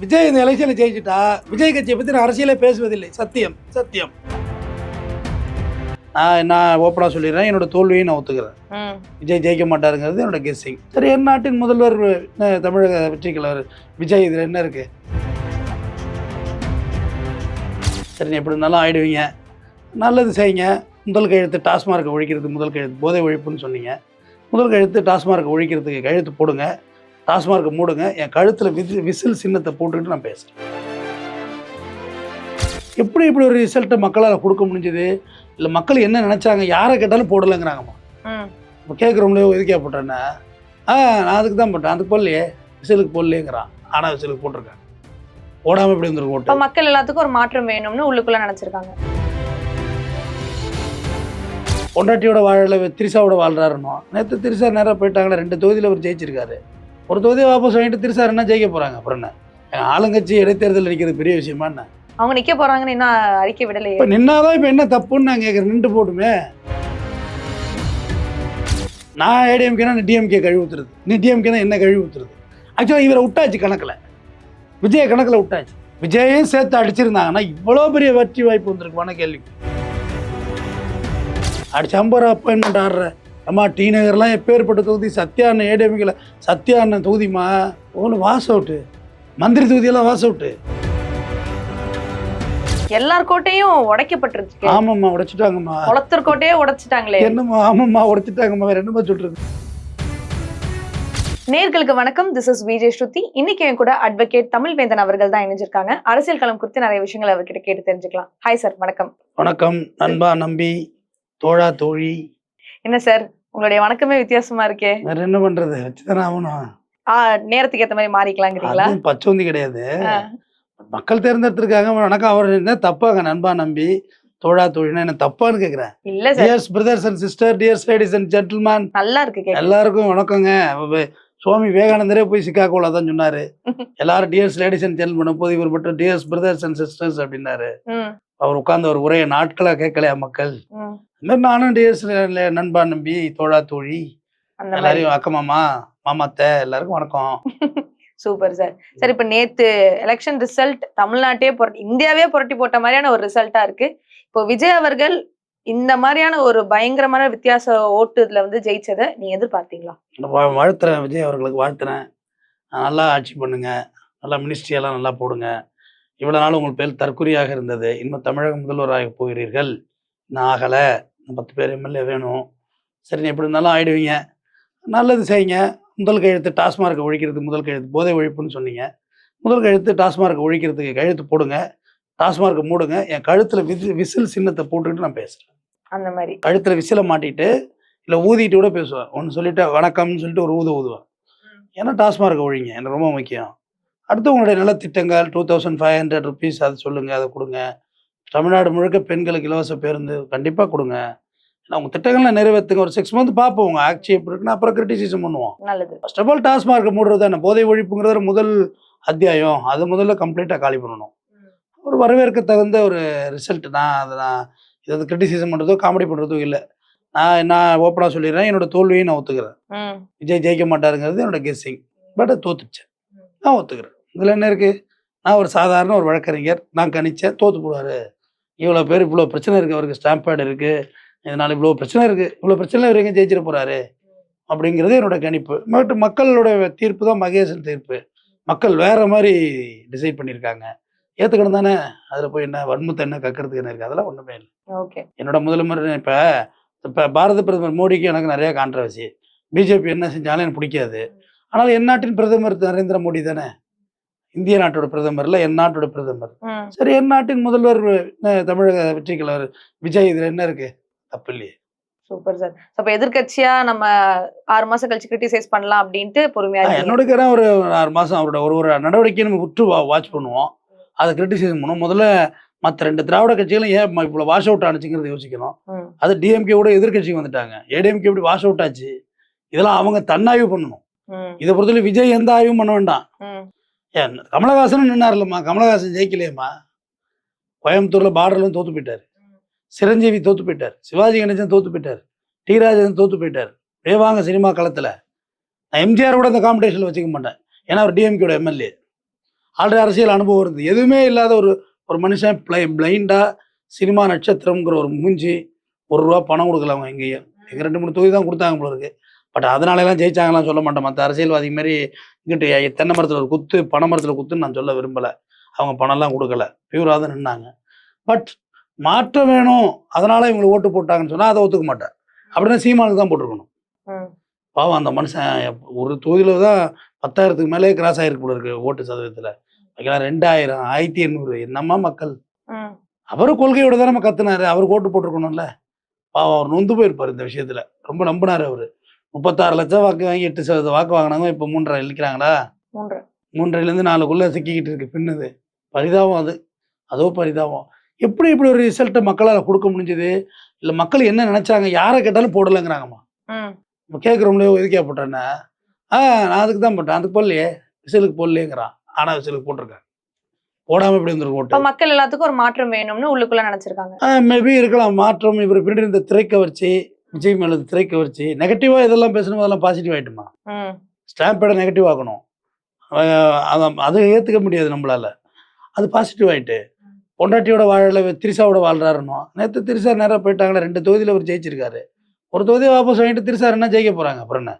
விஜய் இந்த எலெக்ஷனை ஜெயிச்சுட்டா விஜய் கட்சியை பற்றி நான் அரசியலே பேசுவதில்லை. சத்தியம் சத்தியம். நான் ஓப்பனாக சொல்லிடுறேன், என்னோட தோல்வியை நான் ஒத்துக்கிறேன். விஜய் ஜெயிக்க மாட்டாருங்கிறது என்னோட கெஸ்ஸிங். சரி, என் நாட்டின் முதல்வர் தமிழக வெற்றி கலைவர் விஜய், இதில் என்ன இருக்கு? சரி, எப்படி இருந்தாலும் ஆயிடுவீங்க, நல்லது செய்யுங்க. முதல் கையெழுத்து டாஸ்மார்க்கை ஒழிக்கிறதுக்கு முதல் கையெழுத்து போதை ஒழிப்புன்னு சொன்னீங்க. முதல் கையெழுத்து டாஸ்மார்க்கை ஒழிக்கிறதுக்கு கையெழுத்து போடுங்க, டாஸ்மார்க்கை மூடுங்க. என் கழுத்தில் விசில் சின்னத்தை போட்டுக்கிட்டு நான் பேசுகிறேன். எப்படி இப்படி ஒரு ரிசல்ட்டை மக்களால் கொடுக்க முடிஞ்சது? இல்லை மக்கள் என்ன நினச்சாங்க? யாரை கேட்டாலும் போடலைங்கிறாங்கம்மா. இப்போ கேட்குறவங்களே எதுக்கே போட்டேன்னா, நான் அதுக்கு தான் போட்டேன், அதுக்கு போடலையே, விசிலுக்கு போடலேங்கிறான். ஆனால் விசிலுக்கு போட்டிருக்காங்க. போடாமல் இப்படி வந்துருக்கு ஓட்டு. மக்கள் எல்லாத்துக்கும் ஒரு மாற்றம் வேணும்னு உள்ளுக்குள்ள நினச்சிருக்காங்க. பொண்டாட்டியோட வாழல திரிசாவோட வாழ்றாருன்னோ. நேற்று திரிசா நேராக போயிட்டாங்களே, 2 தொகுதியில் அவர் ஜெயிச்சிருக்காரு. ஒரு தொகுதியை வாபஸ் வாங்கிட்டு திரிசா என்ன ஜெயிக்க போகிறாங்க? அப்புறம் என்ன, ஆளுங்கட்சி இடைத்தேர்தல் நிற்கிறது பெரிய விஷயமா என்ன? அவங்க நிற்க போகிறாங்கன்னு இன்னும் அறிக்கை விடலையே. இப்போ நின்னாதான் இப்போ என்ன தப்புன்னு நான் கேட்குறேன். நின்று போட்டுமே. நான் ஏடிஎம்கேனா நீ டிஎம்கே கழுவி ஊற்றுறது, நீ டிஎம்கே தான் என்ன கழுவி ஊற்றுறது. ஆக்சுவலாக இவரை விட்டாச்சு கணக்கில், விஜய கணக்கில் விட்டாச்சு. விஜயையும் சேர்த்து அடிச்சிருந்தாங்கன்னா இவ்வளோ பெரிய வெற்றி வாய்ப்பு வந்திருக்குமான கேள்வி. அடிச்சு 50 ரூபா அப்பாயின்மெண்ட் ஆடுற அம்மா. டி நகர்லாம் எப்பேற்பட்ட தொகுதி, சத்யா அண்ணன் ஏடிஎம்கேல சத்யா அண்ணன் தொகுதிமா ஒன்று வாஸ் அவுட்டு. மந்திரி தொகுதியெல்லாம் வாஸ் அவுட்டு. எல்லார் கோட்டையும் உடைக்கப்பட்டிருக்கு. ஆமாம்மா, உடைச்சிட்டாங்கம்மா. குளத்தூர் கோட்டையே உடைச்சிட்டாங்களே. என்னம்மா? ஆமாம்மா, உடைச்சிட்டாங்கம்மா. வேற என்னம்மா சொல்றது? நேர்களுக்கு வணக்கம். திஸ் இஸ் விஜய் ஸ்ருதி. இன்னைக்கு என் கூட அட்வொகேட் தமிழ்வேந்தன் அவர்கள் தான் இணைஞ்சிருக்காங்க. அரசியல் களம் குறித்து நிறைய விஷயங்களை அவர்கிட்ட கேட்டு தெரிஞ்சுக்கலாம். ஹாய் சார், வணக்கம். வணக்கம் நண்பா, நம்பி, தோழா, தோழி. என்ன சார், உங்களுடைய வணக்கமே வித்தியாசமா இருக்கே. வேற என்ன பண்றது, வச்சுதானே ஆகணும். நேரத்துக்கு ஏற்ற மாதிரி மாறிக்கலாங்கிறீங்களா? பச்சோந்தி கிடையாது, மக்கள் தேர்ந்தெடுத்திருக்காங்க. வணக்கம். அவர் என்ன தப்பாங்க? நண்பா, நம்பி, தோழா, தோழினா என்ன தப்பான்னு கேக்குறேன். இல்ல sir. Dears brothers and sister, dears ladies and gentleman, நல்லா இருக்கு. எல்லாருக்கும் வணக்கங்க. சுவாமி விவேகானந்தரே போய் சிக்காகோல தான் சொன்னாரு, எல்லாரும் டியர்ஸ் லேடிஸ் அண்ட் ஜென்டில்மேன், போது இவர் மட்டும் டியர்ஸ் பிரதர்ஸ் அண்ட் சிஸ்டர்ஸ் அப்படின்னாரு. அவர் உட்கார்ந்து ஒரு உரையை நாட்களா கேட்கலையா மக்கள்? நானும் டியர்ஸ் நண்பா, நம்பி, தோழா, தோழி, எல்லாரையும் அக்கமாமா, மாமாத்த, எல்லாருக்கும் வணக்கம். Super sir. சார், இப்ப நேத்து எலெக்ஷன் ரிசல்ட் தமிழ்நாட்டையே இந்தியாவே புரட்டி போட்ட மாதிரியான ஒரு ரிசல்ட்டா இருக்கு. இப்போ விஜய் அவர்கள் இந்த மாதிரியான ஒரு பயங்கரமான வித்தியாச ஓட்டுல ஜெயிச்சதை நீங்க எதிர்பார்த்தீங்களா? வாழ்த்துறேன், விஜய் அவர்களுக்கு வாழ்த்துறேன். நல்லா ஆட்சி பண்ணுங்க, நல்லா மினிஸ்ட்ரி எல்லாம் நல்லா போடுங்க. இவ்வளவு நாள் உங்கள் பேர் தற்குறியாக இருந்தது, இன்னும் தமிழக முதல்வராக போகிறீர்கள். இன்னும் ஆகலை, 10 பேர் எம்எல்ஏ வேணும். சரி, எப்படி இருந்தாலும் ஆயிடுவீங்க, நல்லது செய்யுங்க. முதல் கையெழுத்து டாஸ்மார்க்கை ஒழிக்கிறதுக்கு முதல் கையெழுத்து போதை ஒழிப்புன்னு சொன்னீங்க. முதல் கையெழுத்து டாஸ்மார்க்கை ஒழிக்கிறதுக்கு கையெழுத்து போடுங்க, டாஸ்மார்க்கை மூடுங்க. என் கழுத்தில் விசில் சின்னத்தை போட்டுக்கிட்டு நான் பேசுகிறேன். அந்த மாதிரி கழுத்தில் விசிலை மாட்டிட்டு இல்லை ஊதிட்டு கூட பேசுவேன். ஒன்று சொல்லிட்டு வணக்கம்னு சொல்லிட்டு ஒரு ஊதுவேன். ஏன்னா டாஸ்மார்க்கை ஒழிங்க, எனக்கு ரொம்ப முக்கியம். அடுத்து உங்களுடைய நலத்திட்டங்கள் 2500 rupees அது சொல்லுங்கள், அதை கொடுங்க. தமிழ்நாடு முழுக்க பெண்களுக்கு இலவச பேருந்து கண்டிப்பாக கொடுங்க. ஏன்னா உங்கள் திட்டங்கள்லாம் நிறைவேற்றுங்க. ஒரு 6 months பார்ப்போம் உங்கள் ஆட்சி எப்படி இருக்குன்னா, அப்புறம் கிரிட்டிசிசம் பண்ணுவோம். நல்லது. ஃபர்ஸ்ட் ஆஃப் ஆல் டாஸ்மார்க்கை மூடுறது தானே போதை ஒழிப்புங்கிறது முதல் அத்தியாயம். அது முதல்ல கம்ப்ளீட்டாக காலி பண்ணணும். ஒரு வரவேற்க தகுந்த ஒரு ரிசல்ட் தான். அதை நான் இதை கிரிட்டிசிசம் பண்ணுறதோ காமெடி பண்ணுறதோ இல்லை. நான் ஓப்பனாக சொல்லிடுறேன், என்னோட தோல்வியை நான் ஒத்துக்கிறேன். விஜய் ஜெயிக்க மாட்டாருங்கிறது என்னோட கெஸ்ஸிங். பட் தோத்துச்சேன், நான் ஒத்துக்கிறேன். இதில் என்ன இருக்குது? நான் ஒரு சாதாரண ஒரு வழக்கறிஞர், நான் கணிச்சேன் தோற்று போடுவார். இவ்வளோ பேர் இவ்வளோ பிரச்சனை இருக்குது, அவருக்கு ஸ்டாம்ப் பேட் இருக்குது, இதனால் இவ்வளோ பிரச்சனை இருக்குது, இவ்வளோ பிரச்சனை இவருக்கு ஜெயிச்சிட போகிறாரு அப்படிங்கிறது என்னோட கணிப்பு. பட் மக்களோட தீர்ப்பு தான் மகேசன் தீர்ப்பு. மக்கள் வேறு மாதிரி டிசைட் பண்ணியிருக்காங்க. ஏற்றுக்கணும் தானே. அதில் போய் என்ன வன்மத்தை என்ன கக்கிறதுக்கு என்ன இருக்குது? அதெல்லாம் ஒன்றுமே இல்லை. ஓகே. என்னோட முதல்வர் இப்போ பாரத பிரதமர் மோடிக்கு எனக்கு நிறைய கான்ட்ரவர்சி. பிஜேபி என்ன செஞ்சாலும் எனக்கு பிடிக்காது. ஆனால் என் நாட்டின் பிரதமர் நரேந்திர மோடி தானே, இந்திய நாட்டோட பிரதமர் இல்லை, என் நாட்டோட பிரதமர். சரி, என் நாட்டின் முதல்வர் தமிழக வெற்றி கலைவர் விஜய், இதில் என்ன இருக்கு? தப்பு இல்லையே. Super sir. அப்ப எதிர்கட்சியா நம்ம 6 மாசம் கழிச்சு கிரிட்டிசைஸ் பண்ணலாம் அப்படின்ட்டு பொறுமையா என்னோட ஒரு 6 மாசம் அவரோட ஒரு நடவடிக்கையை நம்ம உற்று வாட்ச் பண்ணுவோம், அதை கிரிட்டிசைஸ் பண்ணுவோம். முதல்ல மற்ற 2 திராவிட கட்சிகளும் ஏன் இவ்வளோ வாஷ் அவுட் ஆனிச்சுங்கிறத யோசிக்கணும். அது டிஎம்கேவோட எதிர்கட்சிக்கு வந்துட்டாங்க. ஏடிஎம்கே எப்படி வாஷ் அவுட் ஆச்சு? இதெல்லாம் அவங்க தன்னாய்வு பண்ணணும். இதை பொறுத்தவரை விஜய் எந்த ஆய்வும் பண்ண வேண்டாம். ஏன் கமலஹாசன் நின்னார்லம்மா, கமலஹாசன் ஜெயிக்கலையம்மா. கோயம்புத்தூர்ல பார்டர்லும் தோத்து போயிட்டார், சிரஞ்சீவி தோத்து போயிட்டார், சிவாஜி கணேசன் தோத்து போயிட்டார், டி ராஜன் தோத்து போயிட்டார். வேவாங்க சினிமா களத்தில் நான் எம்ஜிஆர் கூட இந்த காம்படிஷனில் வச்சுக்க மாட்டேன். ஏன்னா அவர் டிஎம்கேயோட எம்எல்ஏ. ஆல்ரெடி அரசியல் அனுபவம் இருந்தது. எதுவுமே இல்லாத ஒரு ஒரு மனுஷன் பிளைண்டாக சினிமா நட்சத்திரம்ங்கிற ஒரு மூஞ்சி ₹1 பணம் கொடுக்கல அவங்க எங்கேயும். எங்கள் 2-3 தொகுதி தான் கொடுத்தாங்க போல இருக்கு. பட் அதனாலலாம் ஜெயிச்சாங்கலாம் சொல்ல மாட்டேன். மற்ற அரசியல்வாதி மாதிரி இங்கிட்டு தென்னை மரத்தில் ஒரு குத்து பனை மரத்தில் குத்துன்னு நான் சொல்ல விரும்பலை. அவங்க பணம்லாம் கொடுக்கல, பியூராக தான் நின்னாங்க. பட் மாற்றம் வேணும் அதனால இவங்களை ஓட்டு போட்டாங்கன்னு சொன்னால் அதை ஒத்துக்க மாட்டேன். அப்படின்னா சீமானுக்கு தான் போட்டிருக்கணும். பாவம் அந்த மனுஷன் ஒரு தொகுதியில் தான் 10,000க்கு மேலே கிராஸ் ஆகிருக்கு போல இருக்கு ஓட்டு சதவீதத்தில். 2000 1800 என்னம்மா மக்கள். அவரும் கொள்கையோட தான் நம்ம கத்துனாரு. அவருக்கு ஓட்டு போட்டிருக்கணும்ல. பாவம் அவர் நொந்து போயிருப்பார் இந்த விஷயத்தில். ரொம்ப நம்பினார் அவர். 36 லட்சம் வாக்கு வாங்கி 8% வாக்கு வாங்கினாங்க. இப்போ 3.5 இழிக்கிறாங்களா? 3.5லேருந்து 4க்குள்ளே சிக்கிக்கிட்டு இருக்கு பின்னுது. பரிதாபம் அது. அதோ பரிதாபம். எப்படி இப்படி ஒரு ரிசல்ட்டை மக்களால் கொடுக்க முடிஞ்சது? இல்லை மக்கள் என்ன நினைச்சாங்க? யாரை கேட்டாலும் போடலைங்கிறாங்கம்மா. இப்போ கேட்குறோம்லையோ எதுக்கே போட்டேன்னா, நான் அதுக்கு தான் போட்டேன், அதுக்கு போடலையே, விசிலுக்கு போடலையேங்கிறான். ஆனால் விசிலுக்கு போட்டிருக்கேன். போடாமல் இப்படி வந்துருக்கு ஓட்டு. மக்கள் எல்லாத்துக்கும் ஒரு மாற்றம் வேணும்னு உள்ளுக்குள்ள நினைச்சிருக்காங்க. மேபி இருக்கலாம் மாற்றம். இவர் பின்னாடி இந்த திரைக்கவர்ச்சி, விஜய் மேல திரைக்கவர்ச்சி, நெகட்டிவாக இதெல்லாம் பேசணும், அதெல்லாம் பாசிட்டிவ் ஆகிட்டுமா. ஸ்டாம்பேடை நெகட்டிவ் ஆக்கணும், அதை ஏற்றுக்க முடியாது நம்மளால. அது பாசிட்டிவ் ஆகிட்டு பொண்டாட்டியோட வாழல திரிசாவோட வாழ்றாருன்னு. நேற்று திரிசா நேராக போயிட்டாங்களே, 2 தொகுதியில் அவர் ஜெயிச்சிருக்காரு. ஒரு தொகுதியை வாபஸ் வாங்கிட்டு திரிசா என்ன ஜெயிக்க போறாங்க? அப்புறம் என்ன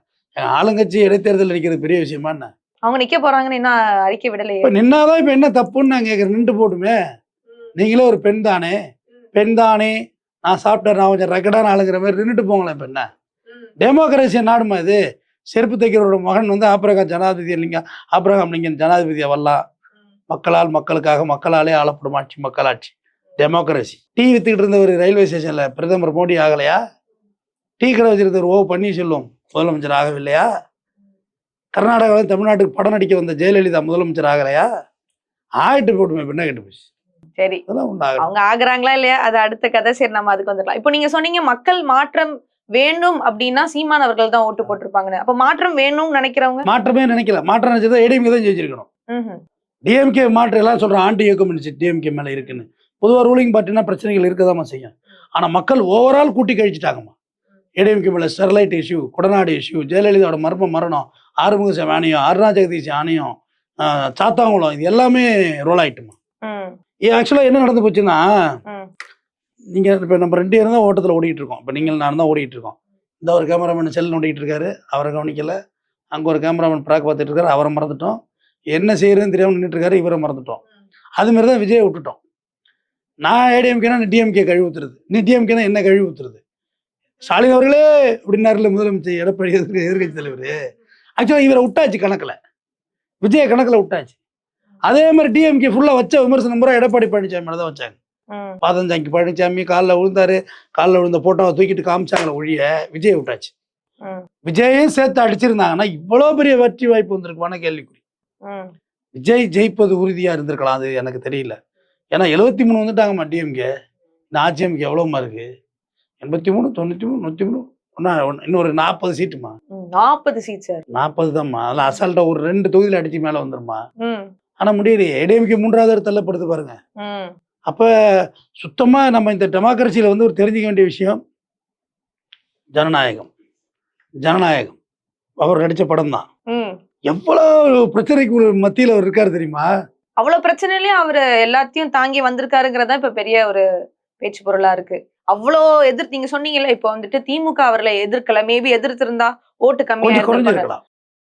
ஆளுங்கட்சி இடைத்தேர்தல் நிற்கிறது பெரிய விஷயமா என்ன? அவங்க நிக்க போறாங்கன்னு என்ன அறிக்கை விடலையே. இப்போ நின்னாதான் இப்போ என்ன தப்புன்னு நான் கேட்குறேன். நின்று போட்டுமே, நீங்களே ஒரு பெண் தானே, பெண் தானே, நான் சாப்பிட்டேன், நான் கொஞ்சம் ரெக்கடான ஆளுங்கிற மாதிரி நின்றுட்டு போங்களேன். இப்போ என்ன டெமோக்ரஸி நாடுமா இது? செருப்பு தைக்கிறவரோட மகன் வந்து ஆப்ரகாம் லிங்கன் ஜனாதிபதியா வரலாம். மக்களால் மக்களுக்காக மக்களாலே ஆளப்படும் ஆட்சி மக்களாட்சி, டெமோக்ரஸி. டீ வித்துக்கிட்டு இருந்த ஒரு ரயில்வே ஸ்டேஷன்ல பிரதமர் மோடி ஆகலையா? டீ கடை வச்சிருந்தவர் பன்னீர்செல்வம் முதலமைச்சர் ஆகவில்லையா? கர்நாடகாவில் தமிழ்நாட்டுக்கு படம் நடிக்க வந்த ஜெயலலிதா முதலமைச்சர் ஆகலையா? ஆயிட்டு போட்டுமே, பின்ன கேட்டு போச்சு. சரி, அவங்க ஆகுறாங்களா இல்லையா அது அடுத்த கதை. சரி, நம்ம அதுக்கு வந்துடலாம். இப்போ நீங்க சொன்னீங்க மக்கள் மாற்றம் வேணும் அப்படின்னா சீமான் அவர்கள் தான் ஓட்டு போட்டிருப்பாங்கன்னு. அப்ப மாற்றம் வேணும்னு நினைக்கிறவங்க மாற்றமே நினைக்கல. மாற்றம் நினைச்சதா ஏடிஎம்கே தான் ஜெயிச்சிருக்கணும். டிஎம்கே மாற்றம் எல்லாம் சொல்றோம், ஆன்டி இயக்கம் டிஎம்கே மேல இருக்குன்னு. பொதுவாக ரூலிங் பார்ட்டினா பிரச்சனைகள் இருக்கதாமா செய்யும். ஆனா மக்கள் ஓவரால் கூட்டி கழிச்சிட்டாங்கம்மா. ஏடிஎம்கே மேல ஸ்டெர்லைட் இஷ்யூ, கொடநாடு இஷ்யூ, ஜெயலலிதாவோட மரணம், ஆறுமுகசாமி ஆணையம், அருணா ஜெகதீஷ் ஆணையம், சாத்தாங்குளம், இது எல்லாமே ரோல் ஆயிட்டுமா. ஆக்சுவலா என்ன நடந்து போச்சுன்னா, நீங்க இப்ப நம்ம 2 பேரும் தான் ஓட்டத்தில் ஓடிட்டு இருக்கோம். இப்போ நீங்கள் நான் தான் ஓடிட்டு இருக்கோம். இந்த ஒரு கேமராமேன் செல் நோண்டிட்டு இருக்காரு, அவரை கவனிக்கல. அங்கே ஒரு கேமராமேன் ப்ராக் பார்த்துட்டு இருக்காரு, அவரை மறந்துட்டோம். என்ன செய்யறதுன்னு தெரியாமல் நின்றுட்டு இருக்காரு, இவரை மறந்துட்டோம். அதுமாரி தான் விஜயை விட்டுட்டோம். நான் ஏடிஎம்கேனா நீ டிஎம்கே கழுவி ஊத்துறது, நீ டிஎம்கேனா என்ன கழுவி ஊத்துறது. ஸ்டாலின் அவர்களே அப்படின்னாருல முதலமைச்சர் எடப்பாடி எதிர்கட்சி தலைவர். ஆக்சுவலாக இவரை விட்டாச்சு கணக்கில், விஜய கணக்கில் விட்டாச்சு. அதே மாதிரி டிஎம்கே ஃபுல்லாக வச்ச விமர்சனம் பூரா எடப்பாடி பழனிசாமி மேலே தான் வச்சாங்க. பாதஞ்சாங்கி பழனிசாமி காலில் விழுந்தாரு, காலில் விழுந்த போட்டோவை தூக்கிட்டு காமிச்சாங்களே ஒழிய விஜய் விட்டாச்சு. விஜயும் சேர்த்து அடிச்சிருந்தாங்கன்னா இவ்வளோ பெரிய வெற்றி வாய்ப்பு வந்திருக்குமான கேள்விக்குறி. விஜய் ஜெயிப்பது உறுதியா இருந்திருக்கலாம், அது எனக்கு தெரியல. ஏன்னா 73 வந்துட்டாங்கம்மா டிஎம்கே. இந்த ஆட்சிஎம்கே எவ்வளவுமா இருக்கு? 83, 93, 103, இன்னொரு 40 சீட்டுமா. 40 சீட் சார், 40 தான்மா. அதில் அசால்ட்டா ஒரு 2 தொகுதியில் அடிச்சு மேலே வந்துருமா. ஆனா முடியலையே, ஏடிஎம்கே 3வது தள்ளப்படுது பாருங்க. அப்ப சுத்தமா நம்ம இந்த டெமோக்ரஸியில வந்து ஒரு தெரிஞ்சுக்க வேண்டிய விஷயம், ஜனநாயகம். அவர் நடிச்ச படம் தான். எவ்வளவு பிரச்சனைக்கு மத்தியில் அவர் இருக்காரு தெரியுமா? அவ்வளவு பிரச்சனையிலயும் அவரு எல்லாத்தையும் தாங்கி வந்திருக்காருங்கிறதா இப்ப பெரிய ஒரு பேச்சு பொருளா இருக்கு. அவ்வளோ எதிர்த்து நீங்க சொன்னீங்கல்ல, இப்ப வந்துட்டு திமுக அவர்களை எதிர்க்கல, மேபி எதிர்த்திருந்தா ஓட்டு கம்மியா.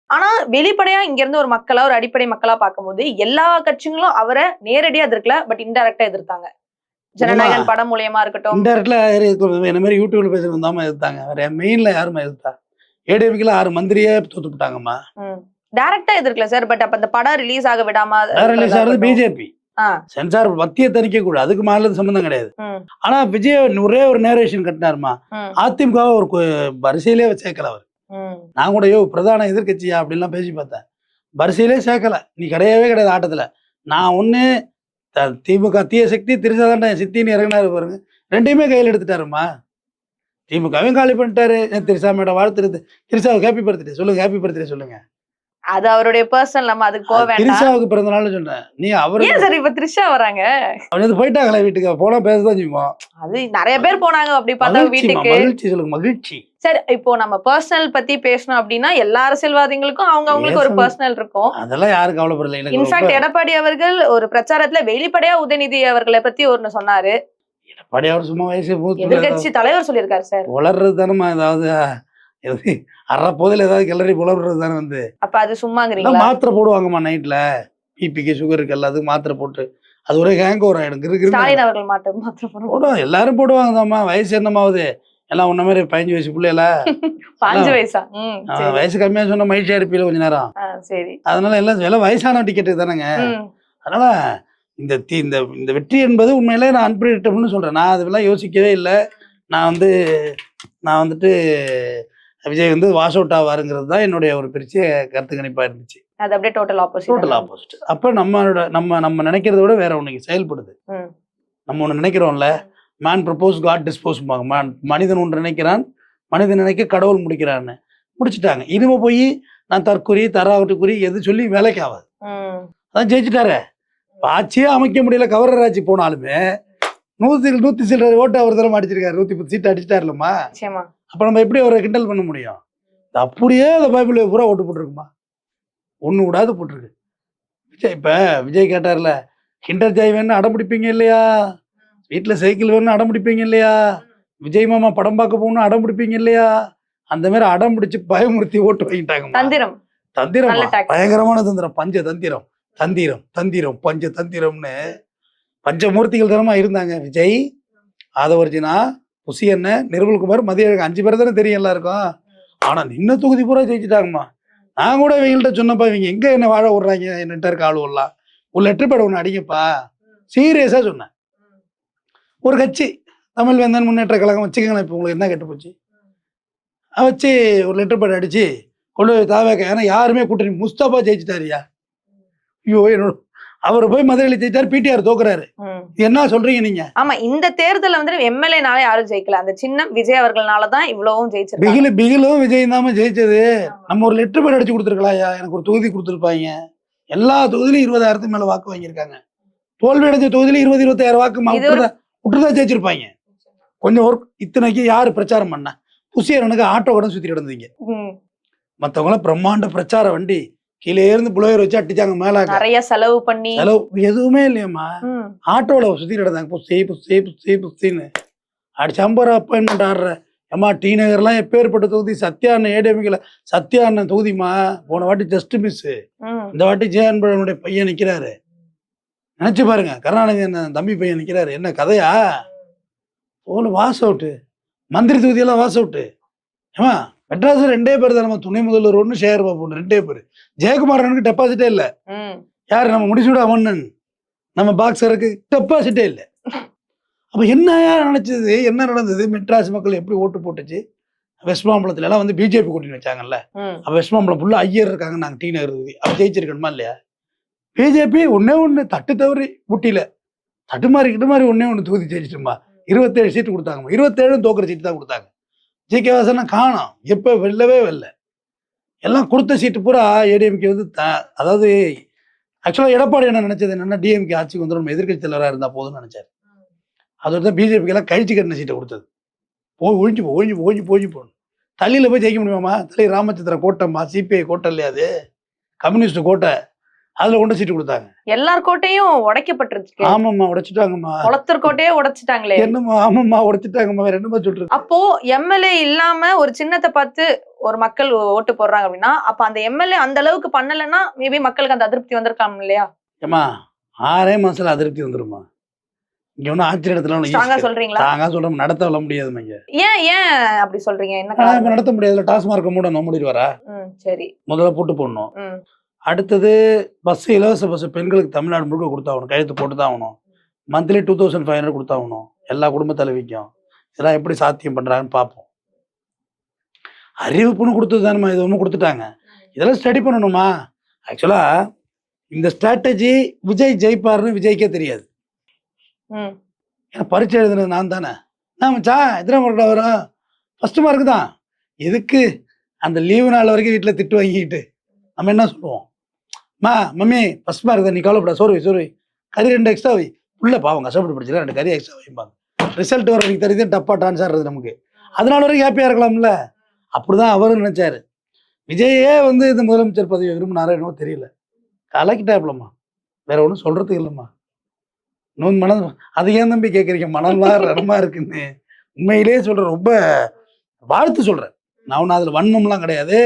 ஆனா வெளிப்படையா இங்க இருந்து ஒரு மக்களா, ஒரு அடிப்படை மக்களா பார்க்கும்போது எல்லா கட்சிகளும் அவரை நேரடியா எதிர்க்கல, பட் இன்டைரக்டா எதிர்த்தாங்க. ஜனநாயகன் படம் மூலியமா இருக்கட்டும், இன்டைரக்ட்ல என்ன மாதிரி யூடியூப்ல பேசுறது வந்தாம எதிர்த்தாங்க. வேற மெயின்ல யாருமா எதிர்த்தா? ஏடிஎம்கேல 6 மந்திரியே தோத்துட்டாங்கம்மா. டைரக்டா எதிர்க்கல சார், பட் அப்ப அந்த படம் ரிலீஸ் ஆக விடாம ரிலீஸ் ஆகுறது பிஜேபி சென்சார் மத்திய தணிக்கை கூட, அதுக்கு மாநில சம்பந்தம் கிடையாது. ஆனா விஜய் ஒரே ஒரு நேரேஷன் கட்டினாருமா. அதிமுக ஒரு வரிசையிலே சேர்க்கல அவர். நான் கூட பிரதான எதிர்கட்சியா அப்படின்லாம் பேசி பார்த்தேன், வரிசையிலே சேர்க்கல. நீ கிடையவே கிடையாது ஆட்டத்துல. நான் ஒண்ணு திமுக தீய சக்தி, திருசாதான் சித்தின்னு இறங்கினாரு பாருங்க, 2யுமே கையில் எடுத்துட்டாருமா. திமுகவையும் காலி பண்ணிட்டாரு. திரிசா மேடம் வாழ்த்துறது, திரிசாவுக்கு ஹாப்பி பர்த்டே சொல்லுங்க, ஹாப்பி பர்த்டே சொல்லுங்க. அது அவருடைய பர்சனல், நம்ம அதுக்கு போக வேண்டாம். திரிஷாவுக்கு பிறந்த நாள்னு சொன்னேன். நீ அவரு ஏன் சார் இப்ப த்ரிஷா வராங்க? அவரு போயிட்டாங்களே வீட்டுக்கு, போனா பேசதான் செய்வோம். அது நிறைய பேர் போனாங்க அப்படி பார்த்தா வீட்டுக்கு. மகிழ்ச்சி சொல்லுங்க, மகிழ்ச்சி. சரி, இப்போ நம்ம பர்சனல் பத்தி பேசணும் அப்படின்னா எல்லா அரசியல்வாதிகளுக்கும் அவங்களுக்கு ஒரு பர்சனல் இருக்கும். அதெல்லாம் யாரும் கவலைப்படல. இன்ஃபேக்ட் எடப்பாடி அவர்கள் ஒரு பிரச்சாரத்துல வெளிப்படையா உதயநிதி அவர்களை பத்தி ஒண்ணு சொன்னாரு. எடப்பாடி அவர் சும்மா வயசு எதிர்கட்சி தலைவர் சொல்லியிருக்காரு சார். வளர்றது தானே, ஏதாவது அற போதில் ஏதாவது கிளறி புலர்றது தானே வந்து. அப்ப அது சும்மாங்கிறீங்களா? மாத்திரை போடுவாங்கம்மா நைட்ல, பிபிக்கு சுகருக்கு எல்லாத்துக்கும் மாத்திரை போட்டு அது ஒரு ஹேங் ஓவர் ஆயிடும். ஸ்டாலின் அவர்கள் மாத்திரை போடுவாங்க, எல்லாரும் போடுவாங்கதாம்மா. வயசு என்னமாவது எல்லாம் உன்ன மாதிரி 15 வயசு பிள்ளைல 5 வயசா? வயசு கம்மியா சொன்னா மகிழ்ச்சியா இருப்பீல கொஞ்ச நேரம். சரி, அதனால எல்லாம் வயசான டிக்கெட்டு தானேங்க. அதனால இந்த வெற்றி என்பது உண்மையிலே நான் அன்பிரடிக்டபிள்னு சொல்றேன். நான் அதெல்லாம் யோசிக்கவே இல்லை. நான் வந்துட்டு விஜய் வந்து வாஷ் அவுட் ஆவாருங்கிறது தான் என்னுடைய ஒரு பெரிய கருத்து கணிப்பா இருந்துச்சு. அது அப்படியே டோட்டல் ஆப்போசிட். அப்ப நம்ம நினைக்கிறத விட வேற ஒண்ணு செயல்படுது. நம்ம ஒண்ணு நினைக்கிறோம்ல, மேன் ப்ரப்போஸ் காட் டிஸ்போஸ். மனிதன் ஒன்று நினைக்கிறான், மனிதன் நினைக்க கடவுள் முடிக்கிறான்னு முடிச்சுட்டாங்க. இனிமே போய் நான் தற்குறி தராவட்டுக்குறி எது சொல்லி வேலைக்கு ஆகாது. அதான் ஜெயிச்சுட்டாரு. ஆட்சியே அமைக்க முடியல. கவர்னர் ஆட்சி போனாலுமே 100 சில்லறை ஓட்டு அவர் தரம் அடிச்சிருக்காரு. 110 சீட்டு அடிச்சிட்டாருலம்மா. அப்ப நம்ம எப்படி அவரை கிண்டல் பண்ண முடியும்? அப்படியே அந்த பைபிள் பூரா ஓட்டு போட்டிருக்குமா? ஒண்ணு விடாது போட்டிருக்கு. விஜய் கேட்டார்ல, கிண்டர் ஜாய் வேணும்னு அடம்பிடிப்பீங்க இல்லையா, வீட்டுல சைக்கிள் வேணும்னு அடம்பிடிப்பீங்க இல்லையா, விஜய் மாமா படம் பார்க்க போகணும்னு அடம்பிடிப்பீங்க இல்லையா, அந்த மாதிரி அடம் பிடிச்சு பயமுறுத்தி ஓட்டு வாங்கிட்டாங்க. தந்திரம் பயங்கரமான தந்திரம், பஞ்ச தந்திரம், தந்திரம் பஞ்ச தந்திரம்னு பஞ்சமூர்த்திகள் தரமா இருந்தாங்க. விஜய், ஆதவர்ஜினா, புசி அண்ணன், நிர்மல்குமார், மதியம் 5 பேர் தானே தெரியும் எல்லாருக்கும். ஆனா நின்ன தொகுதி பூரா ஜெயிச்சுட்டாங்கம்மா. நான் கூட இவங்கள்ட்ட சொன்னப்பா, இவங்க எங்க என்ன வாழ விடுறாங்க, என்னட்ட இருக்க ஆளு வரலாம், ஒரு லெட்டர் பேட் ஒன்று அடிங்கப்பா, சீரியஸா சொன்னேன். ஒரு கட்சி தமிழ் வேந்தன் முன்னேற்ற கழகம் வச்சுக்கங்களேன், இப்போ உங்களுக்கு என்ன கெட்டு போச்சு, வச்சு ஒரு லெட்டர் பேட் அடிச்சு கொண்டு போய் தாவேக்க. ஏன்னா யாருமே கூட்டணி, முஸ்தபா ஜெயிச்சுட்டாரியா. ஐயோ, என்னோட அவர் போய் மதுரையில ஜெயிச்சாரு, பிடிஆர் தோக்குறாரு. என்ன சொல்றீங்க நீங்க? ஆமா, இந்த தேர்தல் வந்து எம்எல்ஏனால யாரும் ஜெயிக்கல, அந்த சின்னம் விஜய் அவர்கள்னாலதான் இவ்வளவும் ஜெயிச்சிருக்காங்க. பிகிலும் விஜய் தாம ஜெயிச்சது. நம்ம ஒரு லெட்டர் பேட் அடிச்சு கொடுத்துருக்கலாம்யா, எனக்கு ஒரு தொகுதி கொடுத்துருப்பாங்க. எல்லா தொகுதியிலும் 20,000 மேல வாக்கு வாங்கியிருக்காங்க. தோல்வி அடைஞ்ச தொகுதியில 20-25,000 வாக்கு விட்டுதான் ஜெயிச்சிருப்பாங்க. கொஞ்சம் ஒர்க். இத்தனைக்கு யாரு பிரச்சாரம் பண்ண? புசியரனுக்கு ஆட்டோ கடன் சுத்தி கிடந்தீங்க. மத்தவங்களாம் பிரம்மாண்ட பிரச்சார வண்டி கீழே இருந்து புலோயர் வச்சு அட்டிச்சாங்க மேல, நிறைய செலவு பண்ணி. எதுவுமே இல்லையம்மா, ஆட்டோல சுத்தி கிடந்தாங்க. புஸ்தின்னு அடிச்சு 50 ரூபா அப்பாயின்மெண்ட் ஆடுற. ஏமா, டி நகர்லாம் எப்பேற்பட்ட தொகுதி, சத்யா அண்ணன் ஏடிஎம்கேல சத்யா அண்ணன் தொகுதிமா. போன வாட்டி ஜஸ்ட் மிஸ், இந்த வாட்டி ஜெயன்பழனுடைய பையன் நிக்கிறாரு. நினைச்சு பாருங்க, கருணாநிதி அண்ணன் தம்பி பையன் நிக்கிறாரு. என்ன கதையா? Was out. மந்திரி தொகுதியெல்லாம் வாஸ் அவுட்டு. ஏமா, மெட்ராஸ் 2 பேர் தான், நம்ம துணை முதல்வர் ஒண்ணு, சேகர் பாபு 2 பேர். ஜெயக்குமாரனுக்கு டெபாசிட்டே இல்ல. யாரு? நம்ம முடிசூடா மன்னன், நம்ம பாக்ஸருக்கு டெபாசிட்டே இல்லை. அப்ப என்ன நினைச்சது, என்ன நடந்தது? மெட்ராஸ் மக்கள் எப்படி ஓட்டு போட்டுச்சு? வெஸ்ட் மாம்பலத்துல எல்லாம் வந்து பிஜேபி கூட்டணி வச்சாங்கல்ல, அப்ப வெஸ்ட் மாம்பலம் ஃபுல்லா ஐயர் இருக்காங்க, நாங்க டி நகர் தொகுதி. அப்ப ஜெயிச்சிருக்கணுமா இல்லையா? பிஜேபி ஒண்ணு தட்டு தவறி ஊட்டியில தட்டுமாறி ஒண்ணு தொகுதி ஜெயிச்சிட்டுமா. 27 சீட்டு கொடுத்தாங்க. 27 தோக்குற சீட்டு தான் கொடுத்தாங்க. ஜி.கே. வாசனை காணோம், எப்ப வெல்லவே வெல்ல. எல்லாம் கொடுத்த சீட்டு பூரா ஏடிஎம்கே வந்து அதாவது ஆக்சுவலா எடப்பாடி என்ன நினைச்சது என்னன்னா, டிஎம்கே ஆட்சிக்கு வந்து நம்ம எதிர்கட்சி தலைவராக இருந்தா போதும்னு நினைச்சாரு. அது தான் பிஜேபிக்கு எல்லாம் கழிச்சு கட்டின சீட்டை கொடுத்தது. ஒழிஞ்சு போகணும். தள்ளியில போய் ஜெயிக்க முடியுமாமா? தள்ளி ராமச்சந்திர கோட்டைம்மா, சிபிஐ கோட்டை இல்லையா, அது கம்யூனிஸ்ட் கோட்டை, அதுல கொண்டு சீட்டு கொடுத்தாங்க. எல்லார் கோட்டையும் உடைக்கப்பட்டிருக்கு. ஆமாம்மா, உடைச்சிட்டாங்கம்மா. குளத்தூர் கோட்டையே உடைச்சிட்டாங்களே. என்னம்மா? ஆமாம்மா, உடைச்சிட்டாங்கம்மா. வேற என்னமா சொல்றது? அப்போ எம்எல்ஏ இல்லாம ஒரு சின்னத்தை பார்த்து ஒரு மக்கள் ஓட்டு போடுறாங்க அப்படின்னா, அப்ப அந்த எம்எல்ஏ அந்த அளவுக்கு பண்ணலன்னா மேபி மக்களுக்கு அந்த அதிருப்தி வந்திருக்காம இல்லையா? ஏமா, 6 மாசத்துல அதிருப்தி வந்துருமா? இங்க ஒன்னும் ஆட்சி இடத்துல சொல்றீங்களா? நாங்க சொல்றோம், நடத்த வர முடியாதுமா. ஏன் அப்படி சொல்றீங்க? என்ன நடத்த முடியாதுல? டாஸ்மார்க் மூடிடுவாரா? சரி, முதல்ல போட்டு போடணும். அடுத்தது பஸ், இலவச பஸ் பெண்களுக்கு தமிழ்நாடு முழுக்க கொடுத்தாகணும், கையெழுத்து போட்டு தான் ஆகணும். மந்த்லி 2500 கொடுத்தாகணும் எல்லா குடும்ப தலைவிக்கும். இதெல்லாம் எப்படி சாத்தியம் பண்றாங்கன்னு பார்ப்போம். அறிவிப்புன்னு கொடுத்தது தானே, இது ஒன்றும் கொடுத்துட்டாங்க. இதெல்லாம் ஸ்டடி பண்ணணுமா? ஆக்சுவலா இந்த ஸ்ட்ராட்டஜி விஜய் ஜெயிப்பாருன்னு விஜய்க்கே தெரியாது. ஏன்னா பரீட்சை எழுதுனது நான் தானே. மச்சா எத்தனை மார்க் வரும்? 1st மார்க் தான். எதுக்கு அந்த லீவு நாள் வரைக்கும் வீட்டில் திட்டு வாங்கிக்கிட்டு நம்ம என்ன சொல்லுவோம், மம்மி ஃபஸ்ட் இருக்குதா, நீ கவலைப்பட, சோறு கறி 2 எக்ஸ்ட்ரா வை, உள்ள பாவம் கஷ்டப்பட்டு படிச்சுல 2 கறி எக்ஸ்ட்ரா வைப்பாங்க. ரிசல்ட் வர எனக்கு தெரியுது டப்பா டான்ஸ் ஆடுறது நமக்கு, அதனால வரைக்கும் ஹாப்பியாக இருக்கலாம்ல. அப்படிதான் அவரும் நினைச்சாரு. விஜயே வந்து இந்த முதலமைச்சர் பதவியை விரும்பினாரோ என்னவோ தெரியல, கலக்கிட்டாப்லம்மா, வேற ஒன்றும் சொல்றதுக்கு இல்லைம்மா. இன்னொன்று மனம், அது ஏன் தம்பி கேட்குறீங்க, மனம்லாம் ரணமா இருக்குன்னு உண்மையிலேயே சொல்கிறேன், ரொம்ப வாழ்த்து சொல்கிறேன். நான் ஒன்றும் அதில் வன்மம்லாம் கிடையாது.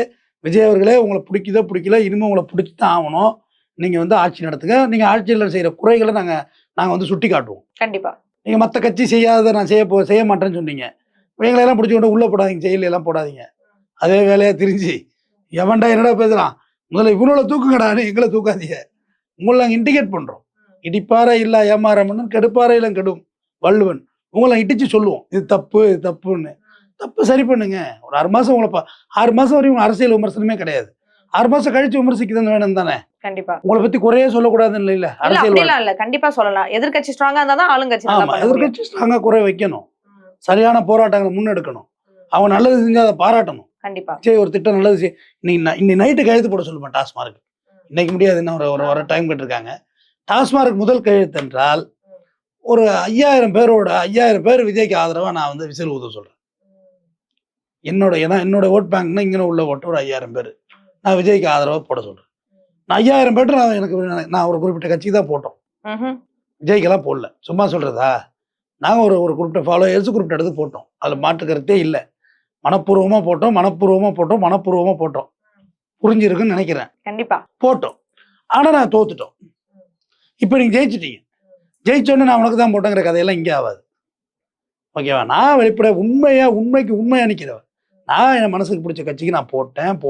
விஜய் அவர்களே, உங்களை பிடிக்குதோ பிடிக்கல, இனிமேல் உங்களை பிடிச்சி தான் ஆகணும். நீங்கள் வந்து ஆட்சி நடத்துங்க, நீங்கள் ஆட்சியில் செய்கிற குறைகளை நாங்கள் வந்து சுட்டி காட்டுவோம். கண்டிப்பாக. நீங்கள் மற்ற கட்சி செய்யாத நான் செய்ய மாட்டேன்னு சொன்னீங்க, எங்களையெல்லாம் பிடிச்சி கொண்டு உள்ளே போடாதீங்க, ஜெயிலெல்லாம் போடாதீங்க. அதே வேலையாக திரிஞ்சு எவன்டா என்னடா பேசுகிறான், முதல்ல இவனோட தூக்குங்கடான்னு எங்களை தூக்காதீங்க. உங்களை நாங்கள் இண்டிகேட் பண்ணுறோம். இடிப்பாறை இல்லா ஏமாறமன்னு கெடுப்பாறையிலும் கெடும் வள்ளுவன். உங்களை இடிச்சு சொல்லுவோம், இது தப்பு இது தப்புன்னு. தப்பு சரி பண்ணுங்க. ஒரு 6 மாதம் உங்களை 6 மாதம் வரையும் அரசியல் விமர்சனமே கிடையாது. 6 மாதம் கழிச்சு விமர்சிக்கிறது வேணும் தானே. கண்டிப்பா. உங்களை பத்தி குறையே சொல்லக்கூடாதுன்னு இல்ல அரசியல் இல்ல, கண்டிப்பா சொல்லலாம். எதிர்கட்சி ஸ்ட்ராங்கா இருந்தா தான் ஆளுங்கட்சி. எதிர்கட்சி ஸ்ட்ராங்கா குறை வைக்கணும், சரியான போராட்டங்களை முன்னெடுக்கணும், அவங்க நல்லது செஞ்சா அதை பாராட்டணும். கண்டிப்பா. சரி, ஒரு திட்டம் நல்லது இன்னைக்கு நைட்டு கையெழுத்து போட சொல்லுமா டாஸ்மார்க், இன்னைக்கு முடியாது, இன்னும் ஒரு டைம் கேட்டிருக்காங்க. டாஸ்மார்க் முதல் கையெழுத்து என்றால் ஒரு 5000 பேரோட 5000 பேர் விஜய்க்கு ஆதரவா நான் வந்து விசில் ஊத சொல்றேன். என்னோட ஓட் பேங்க்னா இங்கே உள்ள ஓட்டு ஒரு 5000 பேர் நான் விஜய்க்கு ஆதரவா போட சொல்றேன். நான் 5000 பேர் நான் ஒரு குறிப்பிட்ட கட்சிக்கு தான் போட்டோம், விஜய்க்கெல்லாம் போடல. சும்மா சொல்றதா, நாங்கள் ஒரு குறிப்பிட்ட ஃபாலோயர்ஸ் குறிப்பிட்ட இடத்துக்கு போட்டோம், அதில் மாற்று கருத்தே இல்லை. மனப்பூர்வமாக போட்டோம். புரிஞ்சிருக்குன்னு நினைக்கிறேன். கண்டிப்பா போட்டோம். ஆனால் நான் தோத்துட்டோம். இப்போ நீங்கள் ஜெயிச்சிட்டீங்க, ஜெயிச்சோன்னு நான் உனக்கு தான் போட்டேங்கிற கதையெல்லாம் இங்கே ஆகாது. ஓகேவா? நான் வெளிப்பட உண்மைக்கு உண்மையாக நிற்கிறவன். நான் என் மனசுக்கு பிடிச்ச கட்சிக்கு நான் போட்டேன்.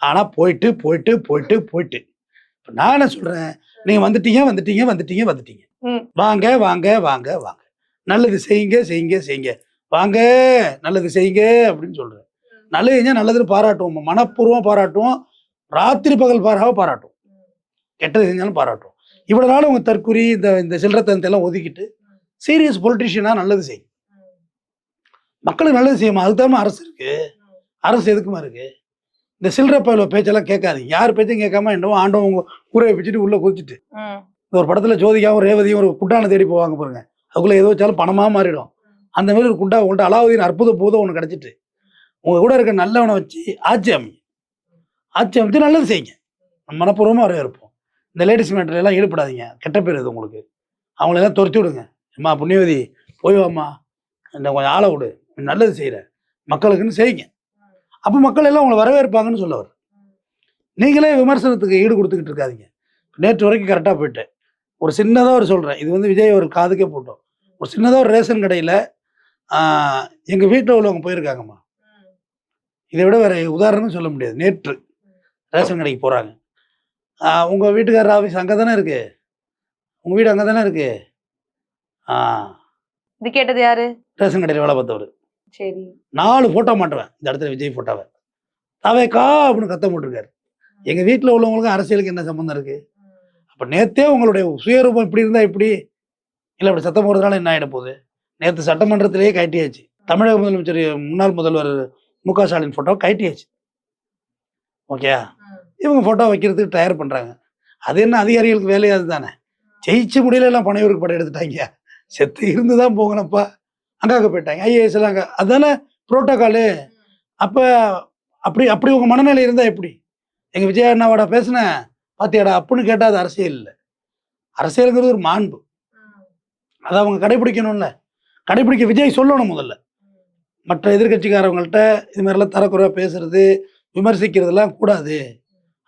ஆனால் போயிட்டு இப்போ நான் என்ன சொல்கிறேன், நீங்கள் வந்துட்டீங்க. வாங்க, நல்லது செய்யுங்க, வாங்க நல்லது செய்யுங்க அப்படின்னு சொல்கிறேன். நல்லது செஞ்சால் நல்லதுன்னு பாராட்டுவோம், மனப்பூர்வம் பாராட்டுவோம், ராத்திரி பகல் பாராட்டுவோம், கெட்டது செஞ்சாலும் பாராட்டுவோம். இவ்வளவு நாள் உங்க தற்குறி இந்த சில்லறத்தனத்தை எல்லாம் ஒதுக்கிட்டு சீரியஸ் பொலிட்டிஷியனா நல்லது செய்யும், மக்களுக்கு நல்லது செய்யுமா. அதுதான் அரசு இருக்கு. அரசு எதுக்குமா இருக்கு? இந்த சில்லற பயில பேச்செல்லாம் கேட்காதீங்க. யார் பேச்சும் கேட்காம என்னவோ ஆண்டவன் உங்க ஊரை வச்சுட்டு உள்ள குதிச்சுட்டு, ஒரு படத்துல ஜோதிகாவும் ரேவதியும் ஒரு குண்டான தேடி போவாங்க பாருங்க, அதுக்குள்ள ஏதோ வச்சாலும் பணமா மாறிடும். அந்த மாதிரி ஒரு குண்டா உங்கள்கிட்ட அலாவுதீன் அற்புத போதும் ஒன்று கிடைச்சிட்டு உங்க கூட இருக்க நல்லவனை வச்சு ஆட்சி அமைச்சு நல்லது செய்யுங்க. மனப்பூர்வமாக வரவேற்போம். இந்த லேடிஸ் மேட்டர் எல்லாம் ஈடுபடாதீங்க, கெட்ட பேர் இது உங்களுக்கு. அவங்களெல்லாம் துரத்தி விடுங்க. அம்மா புண்ணியவதி போய் வாம்மா, இந்த கொஞ்சம் ஆளை விடு, நல்லது செய்கிற மக்களுக்குன்னு செய்யுங்க. அப்போ மக்கள் எல்லாம் உங்களை வரவேற்பாங்கன்னு சொல்லவர். நீங்களே விமர்சனத்துக்கு ஈடு கொடுத்துக்கிட்டு இருக்காதீங்க. நேற்று வரைக்கும் கரெக்டாக போயிட்டேன். ஒரு சின்னதாக சொல்கிறேன், இது வந்து விஜய் ஒரு காதுக்கே போட்டோம். ஒரு சின்னதாக ஒரு ரேஷன் கடையில் எங்கள் வீட்டில் உள்ளவங்க போயிருக்காங்கம்மா. இதை விட வேற உதாரணம் சொல்ல முடியாது. நேற்று ரேஷன் கடைக்கு போகிறாங்க. உங்கள் வீட்டுக்காரர் ஆஃபீஸ் அங்கே தானே இருக்கு, உங்கள் வீடு அங்கே தானே இருக்கு. இது கேட்டது யாரு? ரேஷன் கடையில் வேலை பார்த்தவர். சரி, 4 ஃபோட்டோ மாட்டுவேன் இந்த இடத்துல, விஜய் ஃபோட்டோவை தாவேக்கா அப்படின்னு கத்த போட்டிருக்காரு. எங்கள் வீட்டில் உள்ளவங்களுக்கும் அரசியலுக்கு என்ன சம்மந்தம் இருக்கு? அப்போ நேற்றே உங்களுடைய சுயரூபம் இப்படி இருந்தால் இப்படி இல்லை, அப்படி சத்தம் போடுறதுனால என்ன ஆகிட போகுது? நேற்று சட்டமன்றத்திலேயே கட்டியாச்சு. தமிழக முதலமைச்சர் முன்னாள் முதல்வர் மு.க. ஸ்டாலின் ஃபோட்டோ கட்டியாச்சு. ஓகே, இவங்க ஃபோட்டோ வைக்கிறதுக்கு தயார் பண்ணுறாங்க. அது என்ன அதிகாரிகளுக்கு வேலையாது தானே. ஜெயிச்சு முடியல, எல்லாம் பனையூருக்கு படம் எடுத்துட்டாங்க. செத்து இருந்து தான் போங்கனப்பா, அங்காக்க போயிட்டாங்க. ஐஏஎஸ் எல்லாம் அங்கே, அதுதானே புரோட்டோக்காலு. அப்போ அப்படி உங்கள் மனநிலை இருந்தால் எப்படி? எங்கள் விஜய் அண்ணாவோட பேசினேன் பாத்தியாடா அப்படின்னு கேட்டால் அது அரசியல் இல்லை. அரசியலுங்கிறது ஒரு மாண்பு, அதை அவங்க கடைபிடிக்கணும்ல. கடைபிடிக்க விஜய் சொல்லணும் முதல்ல. மற்ற எதிர்கட்சிக்காரவங்கள்ட்ட இது மாதிரிலாம் தரக்குறையாக பேசுறது, விமர்சிக்கிறதுலாம் கூடாது.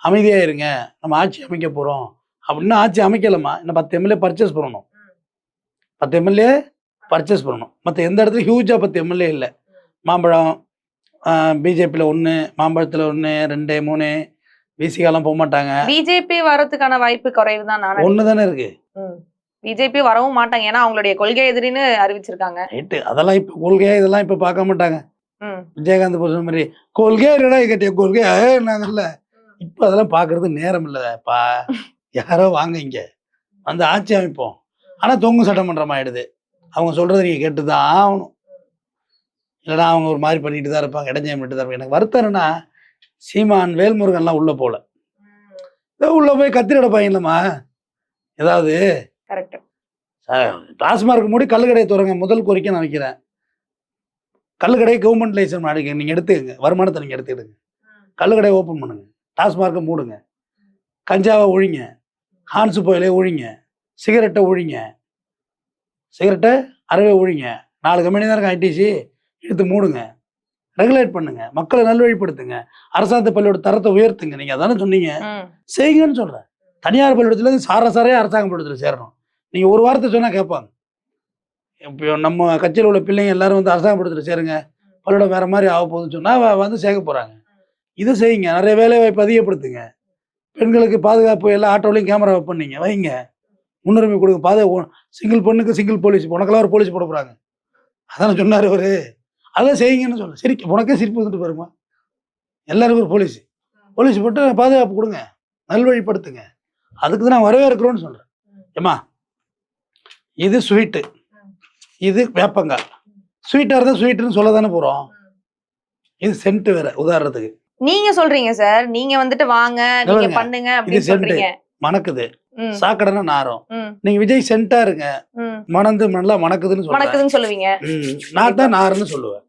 அமைதியாக இருங்க, நம்ம ஆட்சி அமைக்க போகிறோம் அப்படின்னா ஆட்சி அமைக்கலாமா? இன்னும் 10 எம்எல்ஏ பர்ச்சேஸ் பண்ணணும், 10 எம்எல்ஏ பர்ச்சேஸ் பண்ணணும். மற்ற எந்த இடத்துல ஹியூஜாக 10 எம்எல்ஏ இல்லை. மாம்பழம் பிஜேபியில் 1, மாம்பழத்தில் 1, 2, 3, விசிகாலாம் போக மாட்டாங்க. பிஜேபி வரதுக்கான வாய்ப்பு குறைவு தான். நான் 1 தானே இருக்கு. பிஜேபி வரவும் மாட்டாங்க, ஏன்னா அவங்களுடைய கொள்கை எதிரின்னு அறிவிச்சிருக்காங்க. ரைட்டு, அதெல்லாம் இப்போ கொள்கையா இதெல்லாம் இப்போ பார்க்க மாட்டாங்க. விஜயகாந்த் போடுற மாதிரி கொள்கையா என்னடா கேட்டிய கொள்கையா நாங்கல்ல, இப்போ அதெல்லாம் பார்க்கறது நேரம் இல்லைப்பா. யாரோ வாங்க இங்கே வந்து ஆட்சி அமைப்போம். ஆனால் தொங்கு சட்டமன்றம் ஆயிடுது. அவங்க சொல்றதை நீங்கள் கேட்டு தான் ஆகணும், இல்லைனா அவங்க ஒரு மாதிரி பண்ணிட்டு தான் இருப்பாங்க, இடஞ்சயம் பண்ணிட்டு தான் இருப்பாங்க. எனக்கு வருத்தம் என்னன்னா, சீமான் வேல்முருகன்லாம் உள்ள போல, உள்ள போய் கத்திரிட பையன்லம்மா ஏதாவது கரெக்ட். டாஸ்மார்க் மூடி கல்லுக்கடையை துறங்க முதல் கோரிக்கை நான் வைக்கிறேன். கல்லுக்கடையை கவர்மெண்ட் லைசன்ஸ் அடிக்க நீங்கள் எடுத்துக்கங்க, வருமானத்தை நீங்கள் எடுத்துக்கிடுங்க. கல்லுக்கடையை ஓப்பன் பண்ணுங்க, டாஸ்மார்க்கை மூடுங்க, கஞ்சாவை ஒழிங்க, ஹான்ஸு புயலே ஒழிங்க, சிகரெட்டை ஒழிங்க, சிகரெட்டை அறவே ஒழிங்க. 4 கம்பெனி தான் இருக்கு ஐடிசி, எடுத்து மூடுங்க, ரெகுலேட் பண்ணுங்க, மக்களை நல்வழிப்படுத்துங்க, அரசாங்க பள்ளியோட தரத்தை உயர்த்துங்க. நீங்கள் அதானே சொன்னீங்க, செய்யுங்கன்னு சொல்கிறேன். தனியார் பள்ளிக்கூடத்துலேருந்து சாரையே அரசாங்க பள்ளிக்கூடத்தில் சேரணும். நீங்கள் ஒரு வாரத்தை சொன்னால் கேட்பாங்க. இப்போ நம்ம கட்சியில் உள்ள பிள்ளைங்க எல்லாரும் வந்து அரசாங்க பள்ளிக்கூடத்தில் சேருங்க, பள்ளிக்கூடம் வேறு மாதிரி ஆக போகுதுன்னு சொன்னால் வந்து சேர்க்க போகிறாங்க. இது செய்யுங்க, நிறைய வேலை வாய்ப்பு அதிகப்படுத்துங்க, பெண்களுக்கு பாதுகாப்பு எல்லாம் ஆட்டோலையும் கேமரா பண்ணீங்க வைங்க, முன்னுரிமை கொடுங்க, பாதுகாப்பு. சிங்கிள் பொண்ணுக்கு சிங்கிள் போலீஸ், உனக்கெல்லாம் ஒரு போலீஸ் போட போகிறாங்க, அதான சொன்னார் அவர். அதான் செய்யுங்கன்னு சொல்ல. சிரிக்க உனக்கே சிரிப்பு வந்துட்டு பாருமா, எல்லாருக்கும் ஒரு போலீஸ் போட்டு பாதுகாப்பு கொடுங்க, நல்வழிப்படுத்துங்க. அதுக்கு தான் நான் வரவேற்கிறோன்னு சொல்கிறேன். ஏம்மா இது ஸ்வீட்டு, இது வேப்பங்காய். ஸ்வீட்டாக இருந்தால் ஸ்வீட்டுன்னு சொல்ல தானே போகிறோம். இது சென்ட் வேற. உதாரணத்துக்கு நீங்க சொல்றீங்க சார், நீங்க வந்துட்டு வாங்க நீங்க பண்ணுங்க அப்படின்னு சொல்றீங்க. மணக்குது, சாக்கடைன்னா நாரும். நீங்க விஜய் சென்டா இருங்க, மணந்து நல்லா மணக்குதுன்னு சொல்லுவீங்க. நான் தான் நாருன்னு சொல்லுவேன்.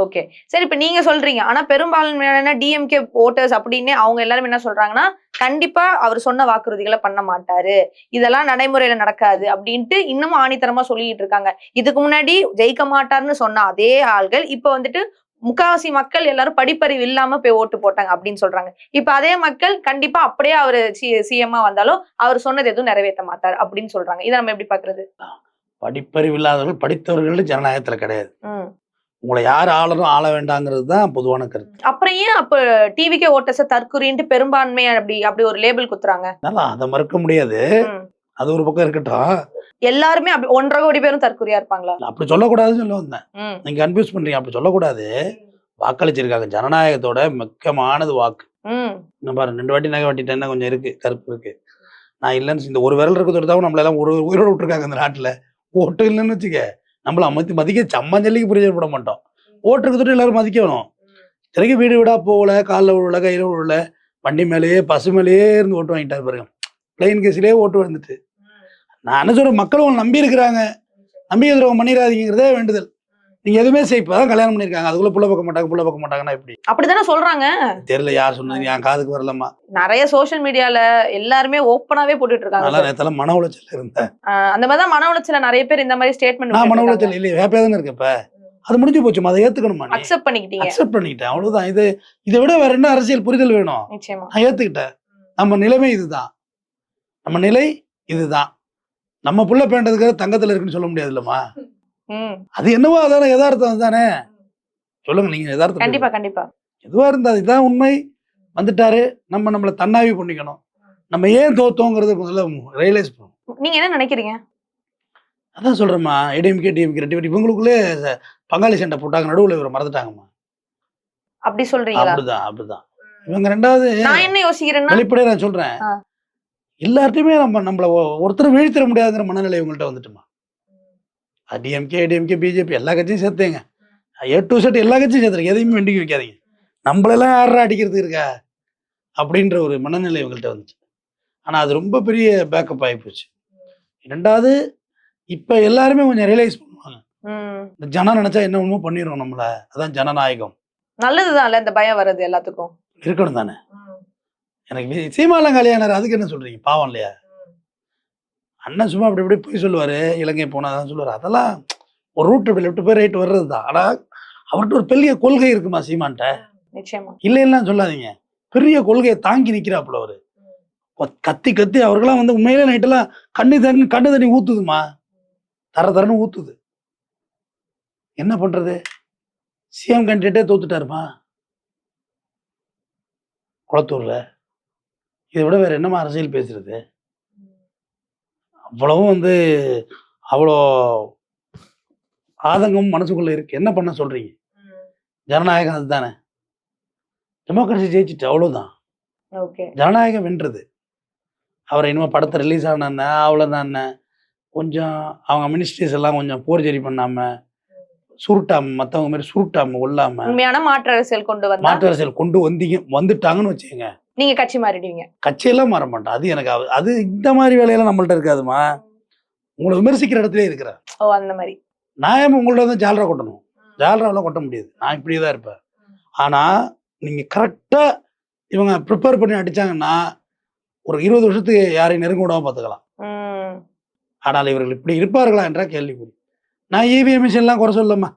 ஓகே சரி, இப்ப நீங்க சொல்றீங்க, ஆனா பெரும்பான்மையான டிஎம்கே ஓட்டர்ஸ் அப்படின்னு அவங்க எல்லாரும் என்ன சொல்றாங்கன்னா, கண்டிப்பா அவர் சொன்ன வாக்குறுதிகளை பண்ண மாட்டாரு, இதெல்லாம் நடைமுறையில நடக்காது அப்படின்ட்டு இன்னமும் ஆணித்தரமா சொல்லிட்டு இருக்காங்க. இதுக்கு முன்னாடி ஜெயிக்க மாட்டாருன்னு சொன்ன அதே ஆள்கள் இப்ப வந்துட்டு முக்காவாசி மக்கள் எல்லாரும் படிப்பறிவு இல்லாம போய் ஓட்டு போட்டாங்க அப்படின்னு சொல்றாங்க. இப்ப அதே மக்கள் கண்டிப்பா அப்படியே அவரு சிஎம்மா வந்தாலும் அவர் சொன்னது எதுவும் நிறைவேற்ற மாட்டார் அப்படின்னு சொல்றாங்க. இதை நம்ம எப்படி பாக்குறது? படிப்பறிவு இல்லாதவர்கள் படித்தவர்கள் ஜனநாயகத்துல கிடையாது. உங்களை யார் ஆளணும் ஆள வேண்டாங்கிறது தான் பொதுவான கருத்து. அப்புறம் ஏன் அப்ப டிவிக்கே ஓட்டர்ஸ தற்குறின்ட்டு பெரும்பான்மை அப்படி ஒரு லேபிள் குத்துறாங்க? அதை மறுக்க முடியாது, அது ஒரு பக்கம் இருக்கட்டும். எல்லாருமே அப்படி 1.5 கோடி பேரும் தற்குறியா இருப்பாங்களா? அப்படி சொல்லக்கூடாதுன்னு சொல்ல வந்தேன். நீங்க கன்ஃபியூஸ் பண்றீங்க, அப்படி சொல்லக்கூடாது. வாக்களிச்சிருக்காங்க, ஜனநாயகத்தோட முக்கியமானது வாக்கு. இன்னும் பாரு 2 வாட்டி நகை வாட்டிட்டேன்னா கொஞ்சம் இருக்கு, கருப்பு இருக்கு. நான் இல்லைன்னு இந்த ஒரு விரல் இருக்கிறத தான் நம்மள எல்லாம் ஒரு உயிரோடு விட்டுருக்காங்க இந்த நாட்டுல. ஓட்டு இல்லைன்னு வச்சுக்க, நம்மள மதிக்க சம்மஞ்சல்லிக்கு பிரயோஜனப்பட மாட்டோம். ஓட்டு இருக்கிறது எல்லாரும் மதிக்கணும். இத்தனைக்கும் வீடு வீடா போகல, காலில் விழல, கையில விழல, வண்டி மேலேயே பசு மேலேயே இருந்து ஓட்டு வாங்கிட்டாரு பாருங்க. பிளைன் கேஸ்லேயே ஓட்டு வந்துட்டு. நான் என்ன சொல்றேன், மக்கள் உங்களை நம்பி இருக்கிறாங்க, நம்பிக்கை துரோகம் பண்ணிடாதீங்கிறதே வேண்டுதல். நீங்க எதுவுமே இப்பதான் கல்யாணம் பண்ணிருக்காங்க, அதுக்குள்ள புள்ள பார்க்க மாட்டாங்கன்னா எப்படி? அப்படித்தானே சொல்றாங்க. தெரியல யார் சொன்னது, என் காதுக்கு வரலமா. நிறைய சோசியல் மீடியால எல்லாருமே ஓப்பனாவே போட்டுட்டு இருக்காங்க. நேரத்துல மன உளைச்சல் இருந்தேன், அந்த மாதிரிதான் மன உளைச்சல நிறைய பேர் இந்த மாதிரி ஸ்டேட்மெண்ட். நான் மன உளைச்சல் இல்லையே, வேப்பே தானே இருக்கு. இப்ப அது முடிஞ்சு போச்சு, அதை ஏத்துக்கணுமா? அக்செப்ட் பண்ணிக்கிட்டேன், அவ்வளவுதான். இதை விட வேற என்ன அரசியல் புரிதல் வேணும்? நிச்சயமா நான் ஏத்துக்கிட்டேன். நம்ம நிலைமை இதுதான், நம்ம நிலை இதுதான். நம்ம புள்ள பேண்டதுக்கு தங்கத்துல இருக்குன்னு சொல்ல முடியாது இல்லம்மா. அது என்னவோ அதான யதார்த்தம் தானே. சொல்லுங்க நீங்க யதார்த்தம். கண்டிப்பா கண்டிப்பா. எதுவா இருந்தா இதுதான் உண்மை. வந்துட்டாரு, நம்மள தன்னாவி பண்ணிக்கணும். நம்ம ஏன் தோத்தோங்கிறது முதல்ல ரியலைஸ் பண்ணும். நீங்க என்ன நினைக்கிறீங்க? அதான் சொல்றேம்மா, ஏடிஎம்கே டிஎம்கே ரெட்டி இவங்களுக்குள்ளே பங்காளி சண்டை போட்டாங்க, நடுவுல இவரை மறந்துட்டாங்கம்மா. அப்படி சொல்றீங்களா? அப்படிதான். இவங்க ரெண்டாவது நான் என்ன யோசிக்கிறேன்னா, வெளிப்படையா நான் சொல்றேன், எல்லார்ட்டையுமே நம்மள ஒருத்தர் வீழ்த்திட முடியாதுங்கிற மனநிலை இவங்கள்ட்ட வந்துட்டுமா. டிஎம்கே ஏடிஎம்கே பிஜேபி எல்லா கட்சியும் சேர்த்தேங்க, A to Z எல்லா கட்சியும் சேர்த்துருங்க, எதையுமே வெண்டிக்க வைக்காதீங்க. நம்மளெல்லாம் யாரா அடிக்கிறதுக்கு இருக்கா அப்படின்ற ஒரு மனநிலை இவங்கள்ட்ட வந்துச்சு. ஆனால் அது ரொம்ப பெரிய பேக்கப் ஆகி போச்சு. ரெண்டாவது, இப்போ எல்லாருமே கொஞ்சம் ரியலைஸ் பண்ணுவாங்க, இந்த ஜனம் நினைச்சா என்ன ஒன்றுமோ பண்ணிடுவோம் நம்மள. அதான் ஜனநாயகம். நல்லதுதான் இந்த பயம் வர்றது எல்லாத்துக்கும் இருக்கணும் தானே. எனக்கு சீமாலாம் கல்யாணம், அதுக்கு என்ன சொல்றீங்க? பாவம் இல்லையா? அண்ணன் சும்மா அப்படி இப்படி போய் சொல்லுவாரு, இலங்கை போனாதான் சொல்லுவாரு. அதெல்லாம் ஒரு ரூட் இப்படி லெஃப்ட் போய் ரைட் வர்றது தான். ஆனா அவர்கிட்ட ஒரு பெரிய கொள்கை இருக்குமா சீமான்ட்ட? நிச்சயமா இல்லைன்னா சொல்லாதீங்க, பெரிய கொள்கையை தாங்கி நிக்கிறாப்புல அவரு. கத்தி கத்தி அவர்களாம் வந்து உண்மையிலே நைட்டெல்லாம் கண்ணு தண்ணி ஊத்துதுமா, தரன்னு ஊத்துது. என்ன பண்றது? சிஎம் கேண்டிடேட்டே தோத்துட்டாருமா குளத்தூர்ல. இதை விட வேற என்னமா அரசியல் பேசுறது? அவ்வளவும் வந்து அவ்வளோ ஆதங்கம் மனசுக்குள்ள இருக்கு. என்ன பண்ண சொல்றீங்க? ஜனநாயகம் அதுதானே, டெமோக்ரஸி ஜெயிச்சுட்டு அவ்வளவுதான். ஜனநாயகம் வென்றது. அவரை இனிமே படத்தை ரிலீஸ் ஆன அவ்வளோதான். கொஞ்சம் அவங்க மினிஸ்ட்ரிஸ் எல்லாம் கொஞ்சம் போர்ஜரி பண்ணாம சுருட்டாம மற்றவங்க மாதிரி சுருட்டாம கொள்ளாம உண்மையான மாற்று அரசியல் கொண்டு வந்தா மாற்று அரசியல் கொண்டு வந்துட்டாங்கன்னு வச்சுக்கோங்க, நீங்க கட்சி மாறிடுவீங்க. கட்சியெல்லாம் மாற மாட்டோம். அது எனக்கு அது இந்த மாதிரி வேலையெல்லாம் நம்மள்ட்ட இருக்காதுமா. உங்களை விமர்சிக்கிற இடத்துலயே இருக்கிறேன். ஓ அந்த மாதிரி. நான் ஏன் உங்கள்ட்ட வந்து ஜாலரா கொட்டணும்? ஜாலராவெல்லாம் கொட்ட முடியாது. நான் இப்படியே தான் இருப்பேன். ஆனா நீங்க கரெக்டா இவங்க ப்ரிப்பேர் பண்ணி அடிச்சாங்கன்னா ஒரு 20 வருஷத்துக்கு யாரையும் நெருங்க விடாம பார்த்துக்கலாம். ஆனால் இவர்கள் இப்படி இருப்பார்களா என்ற கேள்விக்குறி. நான் இவிஎம் மிஷின்லாம் குறை சொல்லலாமா?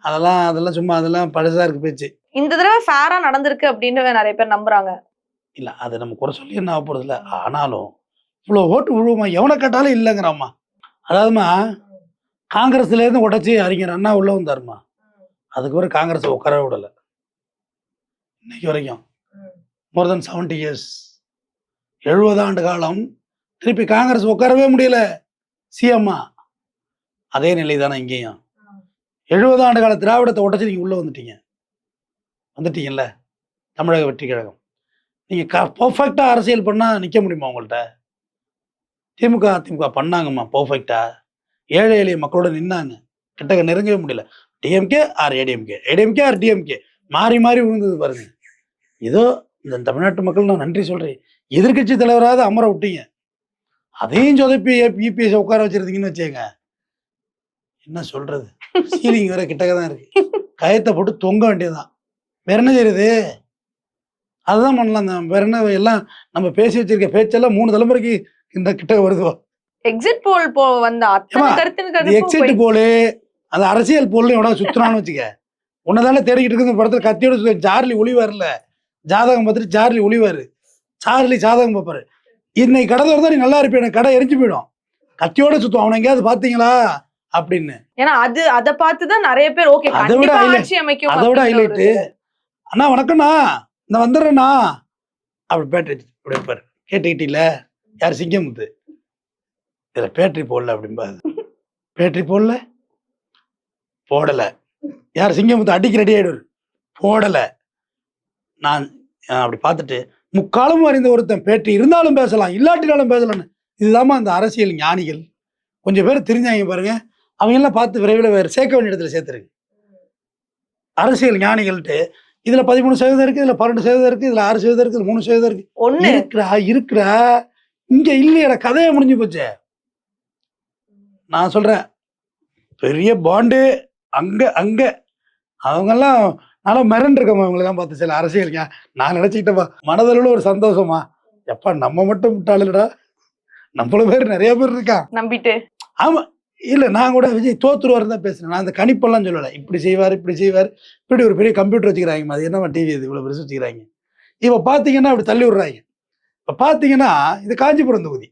அதெல்லாம் சும்மா அதெல்லாம் பழசா இருக்கு பேச்சு. இந்த தடவை ஃபேரா நடந்திருக்கு அப்படின்னு நிறைய பேர் நம்புறாங்க. இல்ல அதை நம்ம குறை சொல்லி என்ன ஆக போறது இல்லை. ஆனாலும் இவ்வளோ ஓட்டு விழுவுமா? எவனை கேட்டாலும் இல்லைங்கிறாமா. அதாவதுமா காங்கிரஸ்ல இருந்து உடைச்சி அறிஞர் அண்ணா உள்ள வந்தாருமா. அதுக்கு பிறகு காங்கிரஸை உட்கார விடலை இன்னைக்கு வரைக்கும். மோர் தென் 70 இயர்ஸ், 70 ஆண்டு காலம் திருப்பி காங்கிரஸ் உட்காரவே முடியல. சிஎம்மா அதே நிலை தானே இங்கேயும். 70 ஆண்டு கால திராவிடத்தை உடச்சி நீங்க உள்ள வந்துட்டீங்கல்ல. தமிழக வெற்றி கழகம் நீங்க பர்ஃபெக்டா அரசியல் பண்ணா நிக்க முடியுமா உங்கள்கிட்ட? திமுக அதிமுக பண்ணாங்கம்மா பர்ஃபெக்டா. ஏழை எளிய மக்களோட நின்னாங்க, கிட்டக்க நெருங்கவே முடியல. டிஎம்கே ஆர் ஏடிஎம்கே, ஏடிஎம்கே ஆர் டிஎம்கே மாறி மாறி விழுந்தது பாருங்க. ஏதோ இந்த தமிழ்நாட்டு மக்கள் நான் நன்றி சொல்றேன். எதிர்கட்சி தலைவராக அமர விட்டீங்க, அதையும் சொதப்பி யூபிஎஸ் உட்கார வச்சிருந்தீங்கன்னு வச்சேங்க. என்ன சொல்றது? சீலிங் வேற கிட்டக்க தான் இருக்கு, கயத்தை போட்டு தொங்க வேண்டியதுதான். வேற என்ன செய்யுது? அதுதான் பண்ணலாம். வேற என்ன எல்லாம் நம்ம பேசி வச்சிருக்க பேச்செல்லாம் 3 தலைமுறைக்கு இந்த கிட்ட வருதோ. எக்ஸிட் போல் வந்த எக்ஸிட் போலு அந்த அரசியல் போல் எவ்வளவு சுத்துறான்னு வச்சுக்க. உன்னதானே தேடிக்கிட்டு இருக்கு. இந்த படத்துல கத்தியோட சுத்த சார்லி ஒளிவாருல, ஜாதகம் பார்த்துட்டு சார்லி ஒளிவாரு, சார்லி ஜாதகம் பார்ப்பாரு. இன்னைக்கு கடை திறந்தா நீ நல்லா இருப்பேன், எனக்கு கடை எரிஞ்சு போயிடும். கத்தியோட சுத்தும். அவனை எங்கேயாவது பாத்தீங்களா அப்படின்னு. ஏன்னா அதை பார்த்துதான் நிறைய பேர் ஓகே அதை விட ஹைலைட்டு, அண்ணா வணக்கம்ண்ணா நான் வந்துடுறேண்ணா அப்படி பேட்டரி இப்படி இருப்பாரு. கேட்டுக்கிட்டீல யார்? சிங்கமுத்து. இதுல பேட்டரி போடல அப்படிம்பாது. பேட்டரி போடல யார்? சிங்கமுத்து. அடிக்க ரெடி ஆயிடுவார். போடல. நான் அப்படி பார்த்துட்டு முக்காலமும் அறிந்த ஒருத்தன் பேட்டரி இருந்தாலும் பேசலாம் இல்லாட்டினாலும் பேசலான்னு. இதுதாம்மா அந்த அரசியல் ஞானிகள். கொஞ்சம் பேர் தெரிஞ்சாங்க பாருங்க. அவங்க எல்லாம் பார்த்து விரைவில் வேறு சேர்க்க வேண்டிய இடத்துல சேர்த்துருக்கு. அரசியல் ஞானிகள்ட்டு இதுல 13% இருக்கு, இதுல 12% இருக்கு, இதுல 6% இருக்கு, இதுல 3% இருக்கு. இருக்கிறா இங்க இல்லையட கதையை முடிஞ்சு போச்சே. நான் சொல்றேன் பெரிய பாண்டு அங்க அவங்கெல்லாம் நல்லா மிரண்டு இருக்கமா. இவங்களெல்லாம் பார்த்து சில அரசியல் நான் நினைச்சுக்கிட்டப்பா மனதளவுல ஒரு சந்தோஷமா. எப்பா நம்ம மட்டும் விட்டாளுடா, நம்மள பேர் நிறைய பேர் இருக்கான் நம்பிட்டு. ஆமா இல்ல நான் கூட விஜய் தோத்துருவாரு தான் பேசுறேன். நான் அந்த கணிப்பெல்லாம் சொல்லலை. இப்படி செய்வார் இப்படி ஒரு பெரிய கம்ப்யூட்டர் வச்சுக்கிறாங்க. அது என்னமா டிவி இது இவ்வளவு பெருசு வச்சுக்கிறாங்க. இப்ப பாத்தீங்கன்னா அப்படி தள்ளி விடுறாங்க. இப்ப பாத்தீங்கன்னா இது காஞ்சிபுரம் தொகுதி.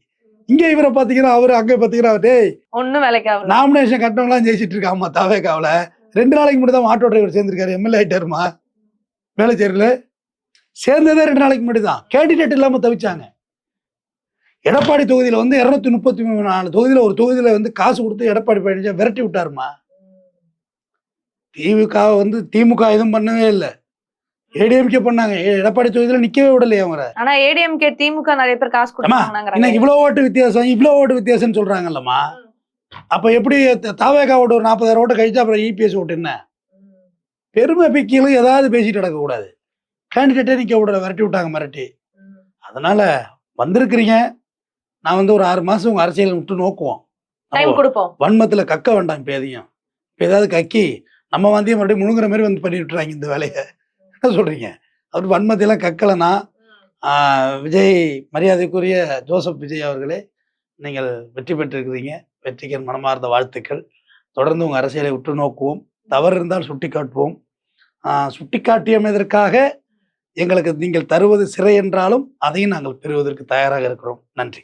இங்க இவரை பாத்தீங்கன்னா அவரு அங்க பாத்தீங்கன்னா டேய் ஒன்னும் வேலைக்காக நாமினேஷன் கட்டவங்களாம் ஜெயிச்சிட்டு இருக்காமா. தாவேக்காவில 2 நாளைக்கு முன்னாடி தான் ஆட்டோ டிரைவர் சேர்ந்திருக்காரு. எம்எல்ஏ ஆயிட்டாருமா. வேலை செய்யல சேர்ந்ததே 2 நாளைக்கு முன்னாடி தான். கேண்டிடேட் இல்லாம தவிச்சாங்க. எடப்பாடி தொகுதியில வந்து 234 தொகுதியில ஒரு தொகுதியில வந்து காசு கொடுத்து எடப்பாடி பழனிசாமி விரட்டி விட்டாருமா. திமுக எதுவும் பண்ணவே இல்லை. ஏடிஎம்கே பண்ணாங்க. எடப்பாடி தொகுதியில நிக்கவே விடலையே அவங்க. ஆனா ஏடிஎம்கே திமுக நிறைய பேர் காசு கொடுத்தாங்க. இன்னைக்கு இவ்வளவு ஓட்டு வித்தியாசம் சொல்றாங்கல்லம்மா. அப்ப எப்படி தாவேகா ஓட்டு ஒரு 40,000 ஓட்டு கழிச்சா அப்புறம் இபிஎஸ் ஓட்டு என்ன? பெருமை பிக்கிலும் ஏதாவது பேசிட்டு நடக்க கூடாது. கேண்டிடேட்டே நிக்க விடல, விரட்டி விட்டாங்க மிரட்டி. அதனால வந்திருக்கிறீங்க. நான் வந்து ஒரு 6 மாசம் உங்க அரசியல் விட்டு நோக்குவோம். வன்மத்துல கக்க வேண்டாம். இப்ப எதையும் இப்ப ஏதாவது கக்கி நம்ம வந்து மறுபடியும் முழுங்குற மாதிரி வந்து பண்ணி விட்டுறாங்க இந்த வேலையை. என்ன சொல்றீங்க? அவர் வன்மத்தையெல்லாம் கக்கலைன்னா விஜய் மரியாதைக்குரிய ஜோசப் விஜய் அவர்களே, நீங்கள் வெற்றி பெற்றிருக்கிறீங்க. வெற்றிக்கு மனமார்ந்த வாழ்த்துக்கள். தொடர்ந்து உங்க அரசியலை உற்று நோக்குவோம். தவறு இருந்தால் சுட்டி காட்டுவோம். சுட்டி காட்டியதற்காக எங்களுக்கு நீங்கள் தருவது சிறை என்றாலும் அதையும் நாங்கள் பெறுவதற்கு தயாராக இருக்கிறோம். நன்றி.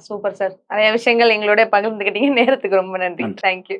Super sir. நிறைய விஷயங்கள் எங்களோட பகிர்ந்துக்கிட்டீங்க. நேரத்துக்கு ரொம்ப நன்றி. தேங்க்யூ.